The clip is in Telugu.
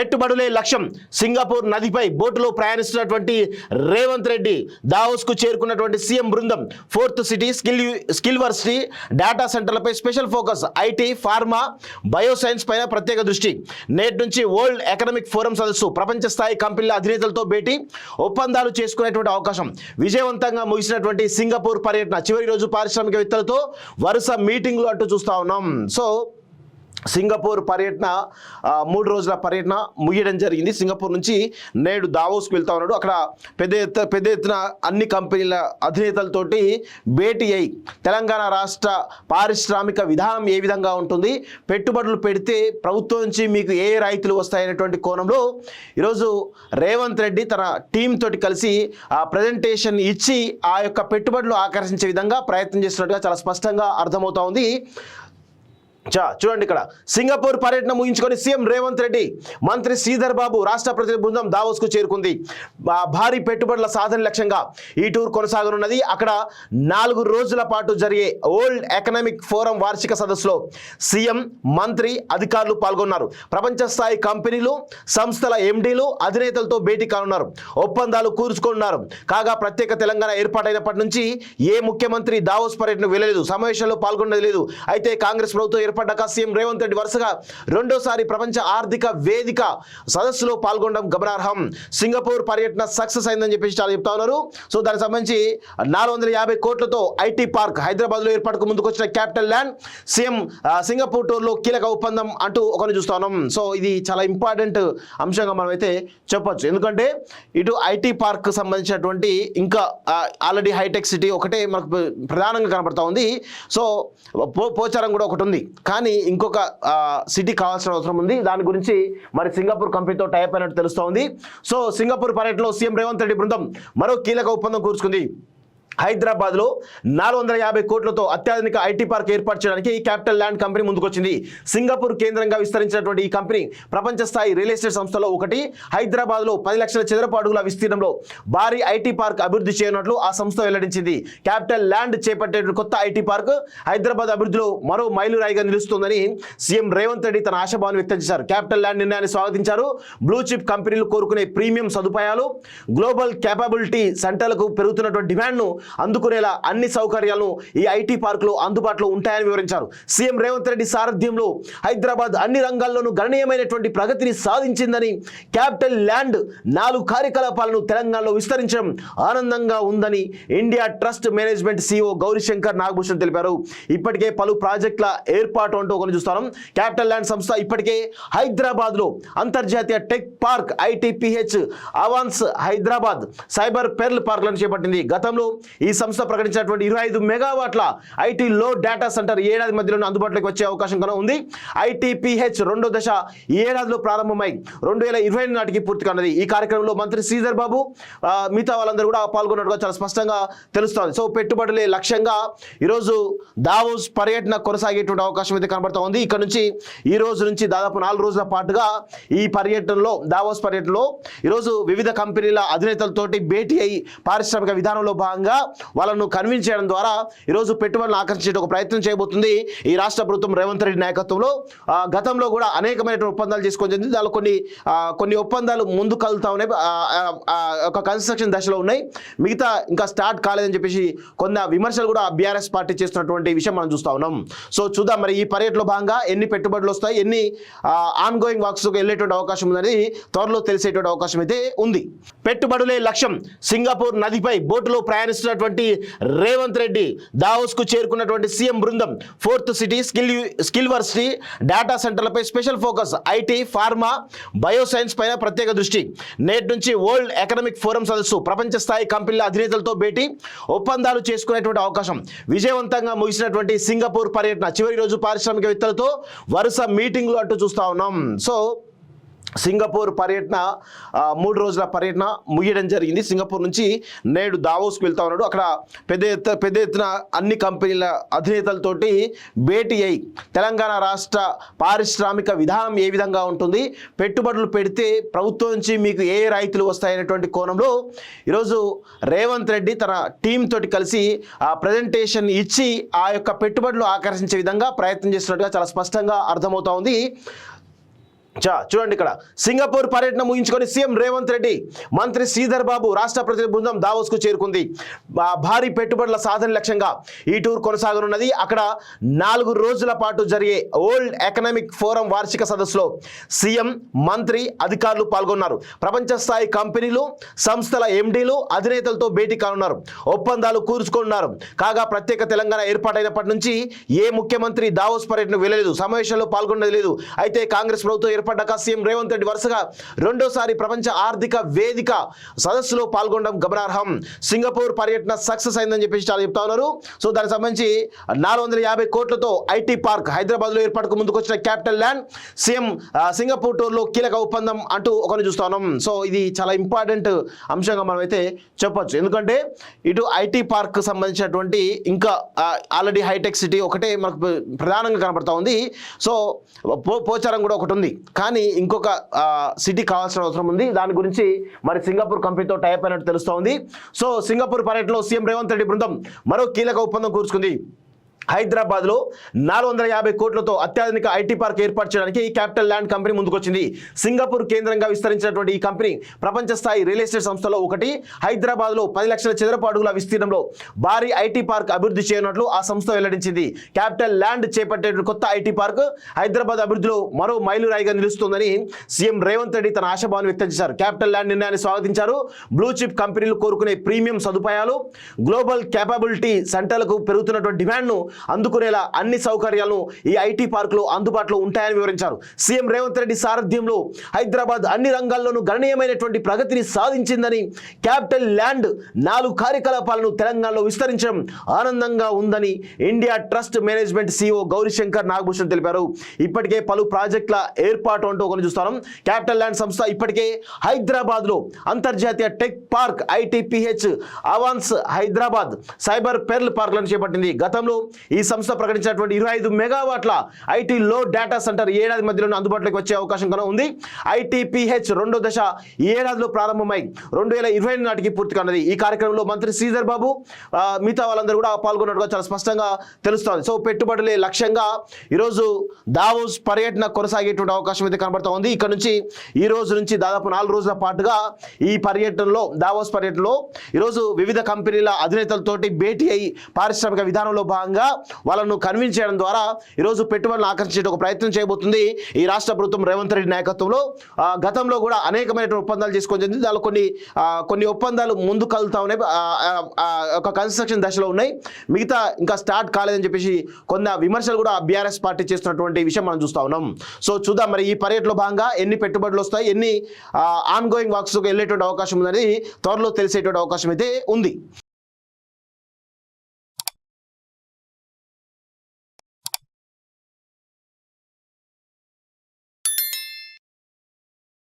పెట్టుబడులే లక్ష్యం. సింగపూర్ నదిపై బోటులో ప్రయాణిస్తున్నటువంటి రేవంత్ రెడ్డి దావోస్కు చేరుకున్నటువంటి సీఎం బృందం ఫోర్త్ సిటీ స్కిల్వర్సిటీ డేటా సెంటర్లపై special focus, IT, pharma, bioscience పైన ప్రత్యేక దృష్టి. నేటి నుంచి వరల్డ్ ఎకనామిక్ ఫోరం సదస్సు, ప్రపంచ స్థాయి కంపెనీల అధినేతలతో భేటీ, ఒప్పందాలు చేసుకునేటువంటి అవకాశం. విజయవంతంగా ముగిసినటువంటి సింగపూర్ పర్యటన చివరి రోజు పారిశ్రామికవేత్తలతో వరుస మీటింగ్లు అంటూ చూస్తా ఉన్నాం. సో సింగపూర్ పర్యటన 3 రోజుల పర్యటన ముగియడం జరిగింది. సింగపూర్ నుంచి నేడు దావోస్కి వెళ్తా ఉన్నాడు. అక్కడ పెద్ద ఎత్తున అన్ని కంపెనీల అధినేతలతోటి భేటీ అయి తెలంగాణ రాష్ట్ర పారిశ్రామిక విధానం ఏ విధంగా ఉంటుంది, పెట్టుబడులు పెడితే ప్రభుత్వం నుంచి మీకు ఏ రాయితీలు వస్తాయనేటువంటి కోణంలో ఈరోజు రేవంత్ రెడ్డి తన టీం తోటి కలిసి ప్రజెంటేషన్ ఇచ్చి ఆ యొక్క పెట్టుబడులు ఆకర్షించే విధంగా ప్రయత్నం చేస్తున్నట్టుగా చాలా స్పష్టంగా అర్థమవుతా ఉంది. చూడండి, ఇక్కడ సింగపూర్ పర్యటన ముగించుకొని సీఎం రేవంత్ రెడ్డి, మంత్రి శ్రీధర్ బాబు, రాష్ట్ర ప్రతినిధి బృందం దావోస్కు చేరుకుంది. భారీ పెట్టుబడుల సాధన లక్ష్యంగా ఈ టూర్ కొనసాగనున్నది. అక్కడ 4 రోజుల పాటు జరిగే వరల్డ్ ఎకనామిక్ ఫోరం వార్షిక సదస్సులో సీఎం, మంత్రి, అధికారులు పాల్గొన్నారు. ప్రపంచ స్థాయి కంపెనీలు, సంస్థల ఎండీలు, అధినేతలతో భేటీ కానున్నారు. ఒప్పందాలు కూర్చుకున్నారు. కాగా ప్రత్యేక తెలంగాణ ఏర్పాటైనప్పటి నుంచి ఏ ముఖ్యమంత్రి దావోస్ పర్యటన వెళ్ళలేదు, సమావేశంలో పాల్గొన్నది లేదు. అయితే కాంగ్రెస్ ప్రభుత్వం ఏర్పడ్డాక సీఎం రేవంత్ రెడ్డి వరుసగా రెండోసారి ప్రపంచ ఆర్థిక వేదిక సదస్సులో పాల్గొనడం గమనార్హం. సింగపూర్ పర్యటన సక్సెస్ అయిందని చెప్పేసి చాలా చెప్తా ఉన్నారు. సో దానికి సంబంధించి 450 కోట్లతో ఐటీ పార్క్ హైదరాబాద్ లో ఏర్పాటుకు ముందుకొచ్చిన CapitaLand, CM Singapore tour లో కీలక ఒప్పందం అంటూ ఒకరిని చూస్తా ఉన్నాం. సో ఇది చాలా ఇంపార్టెంట్ అంశంగా మనం అయితే చెప్పొచ్చు. ఎందుకంటే ఇటు ఐటీ పార్క్ సంబంధించినటువంటి ఇంకా ఆల్రెడీ హైటెక్ సిటీ ఒకటే మనకు ప్రధానంగా కనబడతా ఉంది. సో పోచారం కూడా ఒకటి ఉంది, కానీ ఇంకొక సిటీ కావాల్సిన అవసరం ఉంది. దాని గురించి మరి సింగపూర్ కంపెనీతో టైప్ అయినట్టు తెలుస్తూ ఉంది. సో సింగపూర్ పర్యటనలో సీఎం రేవంత్ రెడ్డి బృందం మరో కీలక ఒప్పందం కూర్చుకుంది. హైదరాబాద్లో 450 కోట్లతో అత్యాధునిక ఐటీ పార్క్ ఏర్పాటు చేయడానికి ఈ క్యాపిటల్ ల్యాండ్ కంపెనీ ముందుకొచ్చింది. సింగపూర్ కేంద్రంగా విస్తరించినటువంటి ఈ కంపెనీ ప్రపంచ స్థాయి రియల్ ఎస్టేట్ సంస్థలో ఒకటి. హైదరాబాద్లో 10 లక్షల చదరపు అడుగుల విస్తీర్ణంలో భారీ ఐటీ పార్క్ అభివృద్ధి చేయనున్నట్లు ఆ సంస్థ వెల్లడించింది. క్యాపిటల్ ల్యాండ్ చేపట్టే కొత్త ఐటీ పార్క్ హైదరాబాద్ అభివృద్ధిలో మరో మైలురాయిగా నిలుస్తుందని సీఎం రేవంత్ రెడ్డి తన ఆశాభావాన్ని వ్యక్తం చేశారు. క్యాపిటల్ ల్యాండ్ నిర్ణయాన్ని స్వాగతించారు. బ్లూ చిప్ కంపెనీలు కోరుకునే ప్రీమియం సదుపాయాలు, గ్లోబల్ క్యాపబిలిటీ సెంటర్లకు పెరుగుతున్నటువంటి డిమాండ్ను అందుకునేలా అన్ని సౌకర్యాలను ఈ ఐటీ పార్కులో అందుబాటులో ఉంటాయని వివరించారు. సీఎం రేవంత్ రెడ్డి సారథ్యంలో హైదరాబాద్ అన్ని రంగాల్లోనూ గణనీయమైనటువంటి ప్రగతిని సాధించిందని, క్యాపిటల్ ల్యాండ్ 4 కార్యకలాపాలను తెలంగాణలో విస్తరించడం ఆనందంగా ఉందని India trust management CEO Gauri Shankar Nagabhushan తెలిపారు. ఇప్పటికే పలు ప్రాజెక్టుల ఏర్పాటు అంటూ ఒకటి చూస్తాం. క్యాపిటల్ ల్యాండ్ సంస్థ ఇప్పటికే హైదరాబాద్లో అంతర్జాతీయ tech park ITPH Avance Hyderabad cyber pearl పార్కులను చేపట్టింది. గతంలో ఈ సంస్థ ప్రకటించినటువంటి 25 మెగావాట్ల ఐటీ లో డేటా సెంటర్ ఈ ఏడాది మధ్యలో అందుబాటులోకి వచ్చే అవకాశం కూడా ఉంది. ITPH రెండో దశ ఈ ఏడాదిలో ప్రారంభమై 2020 నాటికి పూర్తి కానున్నది. ఈ కార్యక్రమంలో మంత్రి శ్రీధర్ బాబు మిగతా వాళ్ళందరూ కూడా పాల్గొన్నట్టుగా చాలా స్పష్టంగా తెలుస్తోంది. సో పెట్టుబడులే లక్ష్యంగా ఈరోజు దావోస్ పర్యటన కొనసాగేటువంటి అవకాశం అయితే కనబడతా ఉంది. ఇక్కడ నుంచి ఈ రోజు నుంచి దాదాపు 4 రోజుల పాటుగా ఈ పర్యటనలో దావోస్ పర్యటనలో ఈరోజు వివిధ కంపెనీల అధినేతలతోటి భేటీ అయి పారిశ్రామిక విధానంలో భాగంగా వాళ్ళను కన్విన్స్ చేయడం ద్వారా ఈరోజు పెట్టుబడులను ఆకర్షించే ఒక ప్రయత్నం చేయబోతుంది ఈ రాష్ట్ర ప్రభుత్వం రేవంత్ రెడ్డి నాయకత్వంలో. గతంలో కూడా అనేకమైన ఒప్పందాలు చేసుకొని జరిగింది. దానిలో కొన్ని ఒప్పందాలు ముందు కలుగుతా ఉన్నాయి, ఒక కన్స్ట్రక్షన్ దశలో ఉన్నాయి, మిగతా ఇంకా స్టార్ట్ కాలేదని చెప్పేసి కొన్ని విమర్శలు కూడా BRS పార్టీ చేస్తున్నటువంటి విషయం మనం చూస్తా ఉన్నాం. సో చూద్దాం మరి ఈ పర్యటనలో భాగంగా ఎన్ని పెట్టుబడులు వస్తాయి, ఎన్ని ఆన్ గోయింగ్ వర్క్స్ వెళ్ళేటువంటి అవకాశం ఉందని త్వరలో తెలిసేటువంటి అవకాశం అయితే ఉంది. పెట్టుబడులే లక్ష్యం. సింగపూర్ నదిపై బోటులో ప్రయాణిస్తున్నటువంటి రేవంత్ రెడ్డి దావోస్కు చేరుకున్నటువంటి సీఎం బృందం ఫోర్త్ సిటీ స్కిల్వర్సిటీ డేటా సెంటర్లపై special focus, IT, pharma, bioscience పైన ప్రత్యేక దృష్టి. నేటి నుంచి వరల్డ్ ఎకనామిక్ ఫోరం సదస్సు, ప్రపంచ స్థాయి కంపెనీల అధినేతలతో భేటీ, ఒప్పందాలు చేసుకునేటువంటి అవకాశం. విజయవంతంగా ముగిసినటువంటి సింగపూర్ పర్యటన చివరి రోజు పారిశ్రామికవేత్తలతో వరుస మీటింగ్లు అంటూ చూస్తా ఉన్నాం. సో సింగపూర్ పర్యటన 3 రోజుల పర్యటన ముగియడం జరిగింది. సింగపూర్ నుంచి నేడు దావోస్కి వెళ్తా ఉన్నాడు. అక్కడ పెద్ద ఎత్తున అన్ని కంపెనీల అధినేతలతోటి భేటీ అయి తెలంగాణ రాష్ట్ర పారిశ్రామిక విధానం ఏ విధంగా ఉంటుంది, పెట్టుబడులు పెడితే ప్రభుత్వం నుంచి మీకు ఏ రాయితీలు వస్తాయనేటువంటి కోణంలో ఈరోజు రేవంత్ రెడ్డి తన టీం తోటి కలిసి ప్రజెంటేషన్ ఇచ్చి ఆ యొక్క పెట్టుబడులు ఆకర్షించే విధంగా ప్రయత్నం చేస్తున్నట్టుగా చాలా స్పష్టంగా అర్థమవుతా ఉంది. చూడండి ఇక్కడ సింగపూర్ పర్యటన ముగించుకొని సీఎం రేవంత్ రెడ్డి మంత్రి శ్రీధర్ బాబు రాష్ట్ర ప్రతినిధి బృందం దావోస్కు చేరుకుంది. భారీ పెట్టుబడుల సాధన లక్ష్యంగా ఈ టూర్ కొనసాగనున్నది. అక్కడ 4 రోజుల పాటు జరిగే వరల్డ్ ఎకనామిక్ ఫోరం వార్షిక సదస్సులో సీఎం మంత్రి అధికారులు పాల్గొన్నారు. ప్రపంచ స్థాయి కంపెనీలు సంస్థల ఎండీలు అధినేతలతో భేటీ కానున్నారు. ఒప్పందాలు కూర్చుకున్నారు. కాగా ప్రత్యేక తెలంగాణ ఏర్పాటైనప్పటి నుంచి ఏ ముఖ్యమంత్రి దావోస్ పర్యటన వెళ్ళలేదు, సమావేశంలో పాల్గొన్నది లేదు. అయితే కాంగ్రెస్ ప్రభుత్వం ఏర్పడ్డాక సీఎం రేవంత్ రెడ్డి వరుసగా రెండోసారి ప్రపంచ ఆర్థిక వేదిక సదస్సులో పాల్గొనడం గమనార్హం. సింగపూర్ పర్యటన సక్సెస్ అయిందని చెప్పేసి చాలా చెప్తా ఉన్నారు. సో దానికి సంబంధించి 450 కోట్లతో ఐటీ పార్క్ హైదరాబాద్ లో ఏర్పాటుకు ముందుకొచ్చిన CapitaLand CM Singapore tour లో కీలక ఒప్పందం అంటూ ఒకరిని చూస్తా ఉన్నాం. సో ఇది చాలా ఇంపార్టెంట్ అంశంగా మనం అయితే చెప్పొచ్చు. ఎందుకంటే ఇటు ఐటీ పార్క్ సంబంధించినటువంటి ఇంకా ఆల్రెడీ హైటెక్ సిటీ ఒకటే మనకు ప్రధానంగా కనబడతా ఉంది. సో పోచారం కూడా ఒకటి ఉంది, కానీ ఇంకొక సిటీ కావాల్సిన అవసరం ఉంది. దాని గురించి మరి సింగపూర్ కంపెనీతో టైప్ అయినట్టు తెలుస్తూ ఉంది. సో సింగపూర్ పర్యటనలో సీఎం రేవంత్ రెడ్డి బృందం మరో కీలక ఒప్పందం కూర్చుకుంది. హైదరాబాద్లో 450 కోట్లతో అత్యాధునిక ఐటీ పార్క్ ఏర్పాటు చేయడానికి ఈ క్యాపిటల్ ల్యాండ్ కంపెనీ ముందుకొచ్చింది. సింగపూర్ కేంద్రంగా విస్తరించినటువంటి ఈ కంపెనీ ప్రపంచ స్థాయి రియల్ ఎస్టేట్ సంస్థలో ఒకటి. హైదరాబాద్లో 10 లక్షల చదరపు అడుగుల విస్తీర్ణంలో భారీ ఐటీ పార్క్ అభివృద్ధి చేయనున్నట్లు ఆ సంస్థ వెల్లడించింది. క్యాపిటల్ ల్యాండ్ చేపట్టే కొత్త ఐటీ పార్క్ హైదరాబాద్ అభివృద్ధిలో మరో మైలురాయిగా నిలుస్తుందని సీఎం రేవంత్ రెడ్డి తన ఆశాభావాన్ని వ్యక్తం చేశారు. క్యాపిటల్ ల్యాండ్ నిర్ణయాన్ని స్వాగతించారు. బ్లూ చిప్ కంపెనీలు కోరుకునే ప్రీమియం సదుపాయాలు, గ్లోబల్ క్యాపబిలిటీ సెంటర్లకు పెరుగుతున్నటువంటి డిమాండ్ను అందుకునేలా అన్ని సౌకర్యాలను ఈ ఐటీ పార్కులో అందుబాటులో ఉంటాయని వివరించారు. సీఎం రేవంత్ రెడ్డి సారథ్యంలో హైదరాబాద్ అన్ని రంగాల్లోనూ గణనీయమైనటువంటి ప్రగతిని సాధించిందని, క్యాపిటల్ ల్యాండ్ 4 కార్యకలాపాలను తెలంగాణలో విస్తరించడం ఆనందంగా ఉందని India trust management CEO Gauri Shankar Nagabhushan తెలిపారు. ఇప్పటికే పలు ప్రాజెక్టుల ఏర్పాటు అంటూ ఒకటి చూస్తాం. క్యాపిటల్ ల్యాండ్ సంస్థ ఇప్పటికే హైదరాబాద్లో అంతర్జాతీయ tech park ITPH Avance Hyderabad cyber pearl పార్కులను చేపట్టింది. గతంలో ఈ సంస్థ ప్రకటించినటువంటి 25 మెగావాట్ల ఐటీ లో డేటా సెంటర్ ఈ ఏడాది మధ్యలో అందుబాటులోకి వచ్చే అవకాశం కూడా ఉంది. ITPH రెండో దశ ఈ ఏడాదిలో ప్రారంభమై 2020 నాటికి పూర్తి కానున్నది. ఈ కార్యక్రమంలో మంత్రి శ్రీధర్ బాబు మిగతా వాళ్ళందరూ కూడా పాల్గొన్నట్టుగా చాలా స్పష్టంగా తెలుస్తోంది. సో పెట్టుబడులే లక్ష్యంగా ఈరోజు దావోస్ పర్యటన కొనసాగేటువంటి అవకాశం అయితే కనబడతా ఉంది. ఇక్కడ నుంచి ఈ రోజు నుంచి దాదాపు 4 రోజుల పాటుగా ఈ పర్యటనలో దావోస్ పర్యటనలో ఈరోజు వివిధ కంపెనీల అధినేతలతోటి భేటీ అయి పారిశ్రామిక విధానంలో భాగంగా వాళ్ళను కన్విన్స్ చేయడం ద్వారా ఈరోజు పెట్టుబడులను ఆకర్షించే ఒక ప్రయత్నం చేయబోతుంది ఈ రాష్ట్ర ప్రభుత్వం రేవంత్ రెడ్డి నాయకత్వంలో. గతంలో కూడా అనేకమైన ఒప్పందాలు చేసుకొని జరిగింది. దానిలో కొన్ని ఒప్పందాలు ముందు కలుగుతా ఉన్నాయి, ఒక కన్స్ట్రక్షన్ దశలో ఉన్నాయి, మిగతా ఇంకా స్టార్ట్ కాలేదని చెప్పేసి కొన్ని విమర్శలు కూడా BRS పార్టీ చేస్తున్నటువంటి విషయం మనం చూస్తా ఉన్నాం. సో చూద్దాం మరి ఈ పర్యటనలో భాగంగా ఎన్ని పెట్టుబడులు వస్తాయి, ఎన్ని ఆన్ గోయింగ్ వర్క్స్ వెళ్ళేటువంటి అవకాశం ఉందని త్వరలో తెలిసేటువంటి అవకాశం అయితే ఉంది.